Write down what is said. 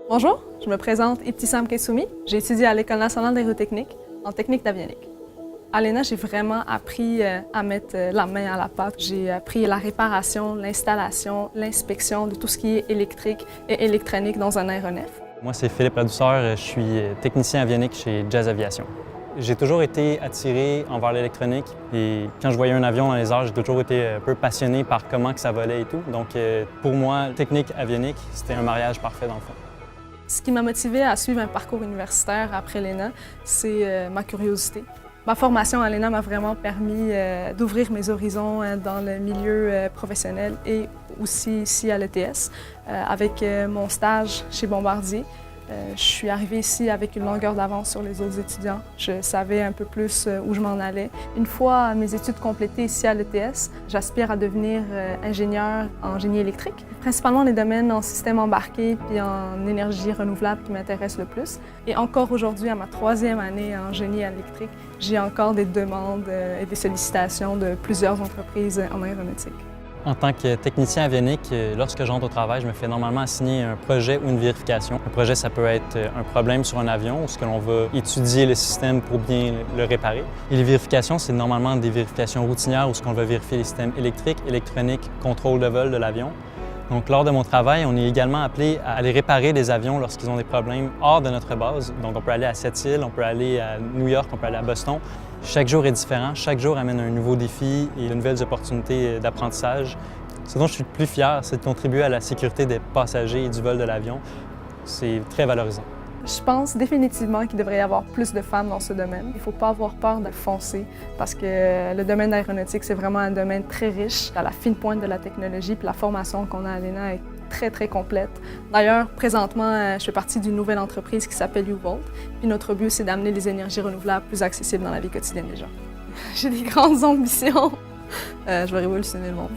Bonjour, je me présente Ibtissam Kessoumi. J'ai étudié à l'École nationale d'aérotechnique en technique d'avionique. À l'ENA, j'ai vraiment appris à mettre la main à la pâte. J'ai appris la réparation, l'installation, l'inspection de tout ce qui est électrique et électronique dans un aéronef. Moi, c'est Philippe Ladouceur, je suis technicien avionique chez Jazz Aviation. J'ai toujours été attiré envers l'électronique et quand je voyais un avion dans les airs, j'ai toujours été un peu passionné par comment que ça volait et tout. Donc pour moi, technique avionique, c'était un mariage parfait dans le fond. Ce qui m'a motivée à suivre un parcours universitaire après l'ENA, c'est ma curiosité. Ma formation à l'ENA m'a vraiment permis d'ouvrir mes horizons dans le milieu professionnel et aussi ici à l'ETS. Avec mon stage chez Bombardier, je suis arrivée ici avec une longueur d'avance sur les autres étudiants. Je savais un peu plus où je m'en allais. Une fois mes études complétées ici à l'ETS, j'aspire à devenir ingénieur en génie électrique. Principalement les domaines en système embarqué puis en énergie renouvelable qui m'intéressent le plus. Et encore aujourd'hui, à ma 3e année en génie électrique, j'ai encore des demandes et des sollicitations de plusieurs entreprises en aéronautique. En tant que technicien avionique, lorsque j'entre au travail, je me fais normalement assigner un projet ou une vérification. Un projet, ça peut être un problème sur un avion où l'on va étudier le système pour bien le réparer. Et les vérifications, c'est normalement des vérifications routinières où on va vérifier les systèmes électriques, électroniques, contrôle de vol de l'avion. Donc, lors de mon travail, on est également appelé à aller réparer des avions lorsqu'ils ont des problèmes hors de notre base. Donc, on peut aller à Sept-Îles, on peut aller à New York, on peut aller à Boston. Chaque jour est différent, chaque jour amène un nouveau défi et de nouvelles opportunités d'apprentissage. Ce dont je suis le plus fier, c'est de contribuer à la sécurité des passagers et du vol de l'avion. C'est très valorisant. Je pense définitivement qu'il devrait y avoir plus de femmes dans ce domaine. Il ne faut pas avoir peur de foncer parce que le domaine aéronautique, c'est vraiment un domaine très riche, à la fine pointe de la technologie, puis la formation qu'on a à l'ENA est très complète. D'ailleurs, présentement, je fais partie d'une nouvelle entreprise qui s'appelle U-Volt, puis notre but, c'est d'amener les énergies renouvelables plus accessibles dans la vie quotidienne des gens. J'ai des grandes ambitions. Je vais révolutionner le monde.